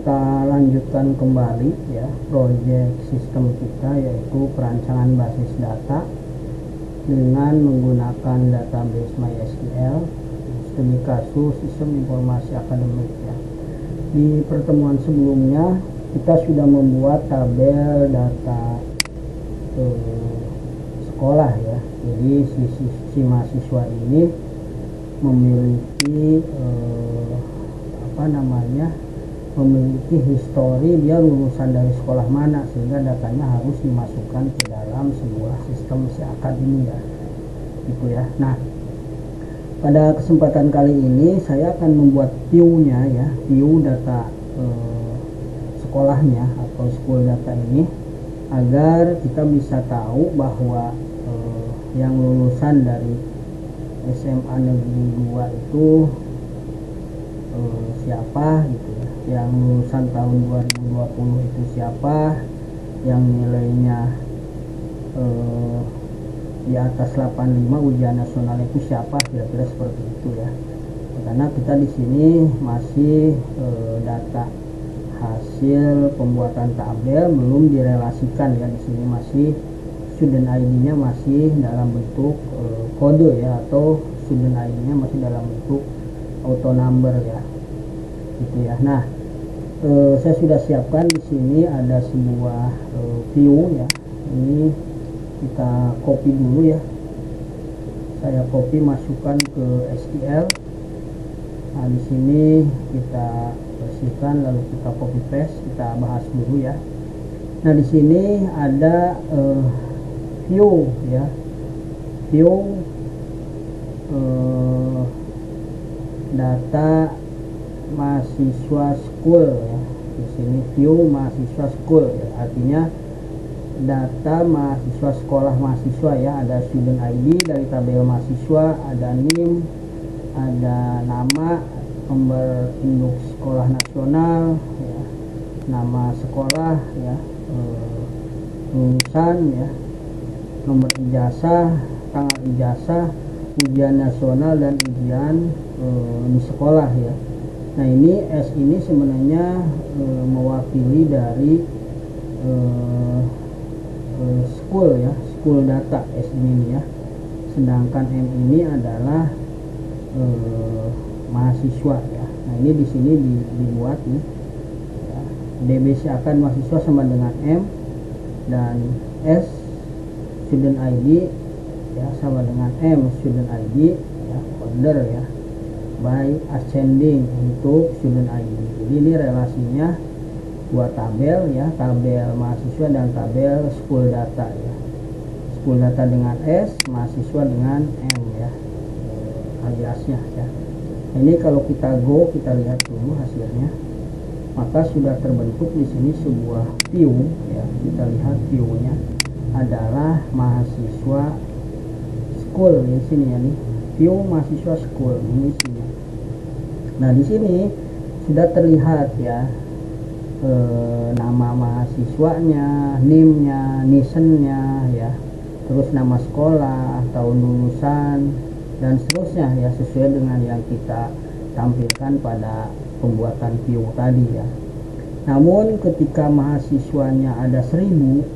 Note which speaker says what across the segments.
Speaker 1: kita lanjutkan kembali ya proyek sistem kita, yaitu perancangan basis data dengan menggunakan database MySQL, studi kasus sistem informasi akademik ya. Di pertemuan sebelumnya kita sudah membuat tabel data sekolah ya. Jadi si mahasiswa ini memiliki memiliki histori dia lulusan dari sekolah mana, sehingga datanya harus dimasukkan ke dalam sebuah sistem si akad ini ya, gitu ya. Nah, pada kesempatan kali ini saya akan membuat view-nya ya, view data sekolahnya atau school data ini, agar kita bisa tahu bahwa yang lulusan dari SMA Negeri 2 itu siapa gitu ya, yang lulusan tahun 2020 itu siapa, yang nilainya di atas 85 ujian nasional itu siapa, kira-kira seperti itu ya. Karena kita di sini masih data hasil pembuatan tabel belum direlasikan ya. Di sini masih student ID-nya masih dalam bentuk kode ya, atau student ID-nya masih dalam bentuk auto number ya, gitu ya. Nah, saya sudah siapkan di sini ada sebuah view ya. Ini kita copy dulu ya. Saya copy, masukkan ke SQL. Nah, di sini kita bersihkan, lalu kita copy paste, kita bahas dulu ya. Nah, di sini ada view ya, view data mahasiswa school ya. Di sini view mahasiswa school ya, artinya data mahasiswa sekolah mahasiswa ya. Ada student ID dari tabel mahasiswa, ada NIM, ada nama, nomor induk sekolah nasional ya, nama sekolah ya, lulusan ya, nomor ijazah, tanggal ijazah, ujian nasional dan ujian di sekolah ya. Nah, ini S ini sebenarnya mewakili dari school ya, school data S ini ya. Sedangkan M ini adalah mahasiswa ya. Nah, ini di sini dibuat nih ya. DBC akan mahasiswa sama dengan M, dan S student ID ya sama dengan M student ID ya, order ya, by ascending untuk student ID. Jadi ini relasinya dua tabel ya, tabel mahasiswa dan tabel school data ya. School data dengan S, mahasiswa dengan M ya, aliasnya ya. Ini kalau kita kita lihat dulu hasilnya, maka sudah terbentuk di sini sebuah view ya. Kita lihat view-nya adalah mahasiswa school di sini ya nih, view mahasiswa school ini sini. Nah, di sini sudah terlihat ya nama mahasiswanya, NIM-nya, NISN-nya ya, terus nama sekolah, tahun lulusan dan seterusnya ya, sesuai dengan yang kita tampilkan pada pembuatan view tadi ya. Namun ketika mahasiswanya ada 1000,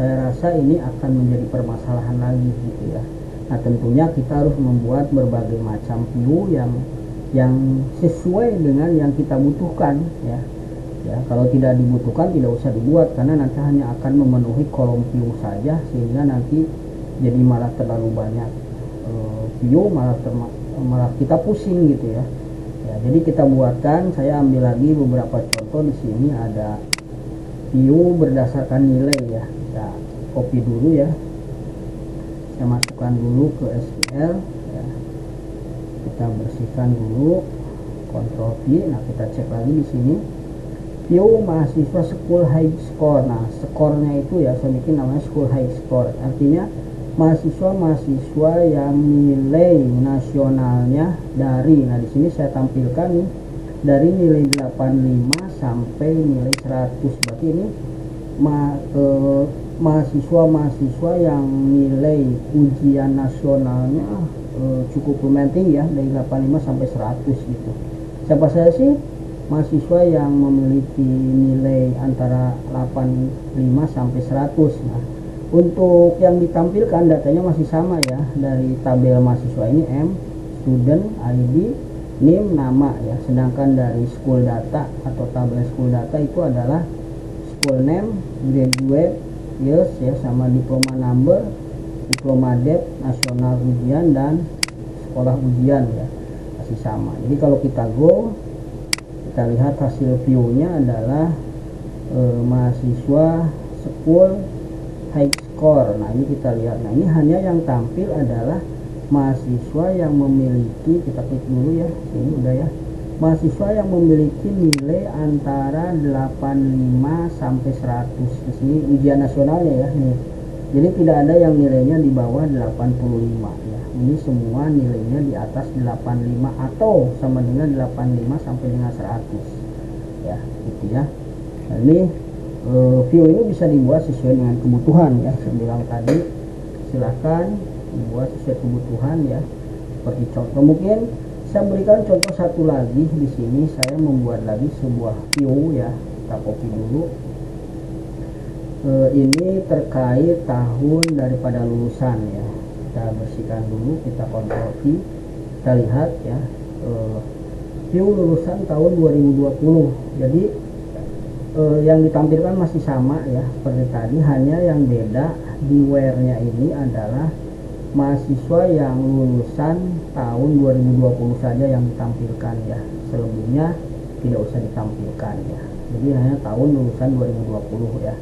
Speaker 1: saya rasa ini akan menjadi permasalahan lagi gitu ya. Nah, tentunya kita harus membuat berbagai macam view yang sesuai dengan yang kita butuhkan ya. Ya, kalau tidak dibutuhkan tidak usah dibuat, karena nanti hanya akan memenuhi kolom view saja, sehingga nanti jadi malah terlalu banyak view, malah kita pusing gitu ya. Ya, jadi kita buatkan, saya ambil lagi beberapa contoh. Di sini ada view berdasarkan nilai ya. Kita copy dulu ya. Saya masukkan dulu ke SQL ya. Kita bersihkan dulu, Ctrl V. Nah, kita cek lagi di sini view mahasiswa school high score. Nah, skornya itu ya saya bikin namanya school high score, artinya mahasiswa yang nilai nasionalnya dari, nah di sini saya tampilkan nih, dari nilai 85 sampai nilai 100. Berarti ini mahasiswa yang nilai ujian nasionalnya cukup lumayan tinggi ya, dari 85 sampai 100 gitu. Siapa saya sih? mahasiswa yang memiliki nilai antara 85 sampai 100. Nah, untuk yang ditampilkan datanya masih sama ya, dari tabel mahasiswa ini M, student, ID, NIM, nama ya. Sedangkan dari school data atau tabel school data itu adalah school name, graduate years ya, sama diploma number, diploma date, nasional ujian, dan sekolah ujian ya, masih sama. Jadi kalau kita kita lihat hasil view-nya adalah mahasiswa school high score. Nah ini kita lihat, nah ini hanya yang tampil adalah mahasiswa yang memiliki, kita klik dulu ya, ini udah ya, mahasiswa yang memiliki nilai antara 85 sampai 100. Di sini ujian nasionalnya ya nih. Jadi tidak ada yang nilainya di bawah 85 ya. Ini semua nilainya di atas 85 atau sama dengan 85 sampai dengan 100 ya, gitu ya. Nah, ini view ini bisa dibuat sesuai dengan kebutuhan ya. Saya bilang tadi silakan dibuat sesuai kebutuhan ya. Seperti contoh, mungkin saya berikan contoh satu lagi. Di sini saya membuat lagi sebuah view ya. Kita copy dulu. Ini terkait tahun daripada lulusan ya. Kita bersihkan dulu, kita Ctrl V, kita lihat ya, view lulusan tahun 2020. Jadi yang ditampilkan masih sama ya seperti tadi, hanya yang beda di where-nya ini adalah mahasiswa yang lulusan tahun 2020 saja yang ditampilkan ya. Selebihnya tidak usah ditampilkan ya. Jadi hanya tahun lulusan 2020 ya,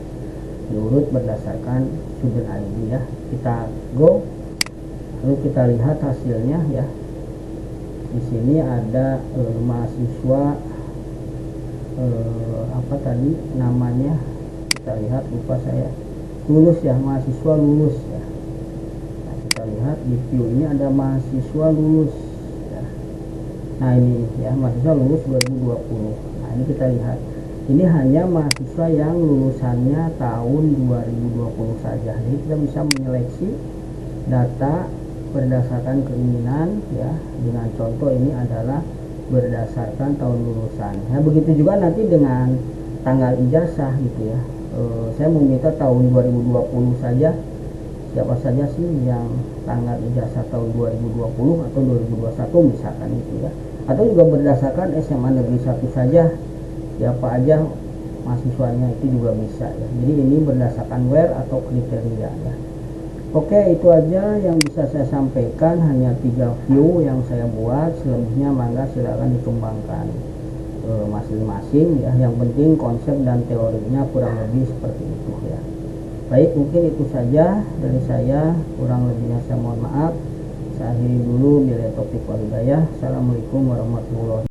Speaker 1: diurut berdasarkan student ID ya. Kita go, lalu kita lihat hasilnya ya. Di sini ada mahasiswa apa tadi namanya, kita lihat, lupa saya, lulus ya, mahasiswa lulus ya. Nah, kita lihat di view ini ada mahasiswa lulus ya. Nah ini ya, mahasiswa lulus 2020. Nah ini kita lihat, ini hanya mahasiswa yang lulusannya tahun 2020 saja. Jadi kita bisa menyeleksi data berdasarkan keinginan ya. Dengan contoh ini adalah berdasarkan tahun lulusan. Nah begitu juga nanti dengan tanggal ijazah gitu ya. Saya meminta tahun 2020 saja. Siapa saja sih yang tanggal ijazah tahun 2020 atau 2021 misalkan gitu ya. Atau juga berdasarkan SMA negeri 1 saja, siapa aja mahasiswanya itu juga bisa ya. Jadi ini berdasarkan where atau kriteria ya. Oke, itu aja yang bisa saya sampaikan, hanya 3 view yang saya buat. Selebihnya mangga silakan dikembangkan masing-masing ya. Yang penting konsep dan teorinya kurang lebih seperti itu ya. Baik, mungkin itu saja dari saya, kurang lebihnya saya mohon maaf. Saya akhiri dulu. Bila topik wal hidayah. Assalamualaikum warahmatullahi wabarakatuh.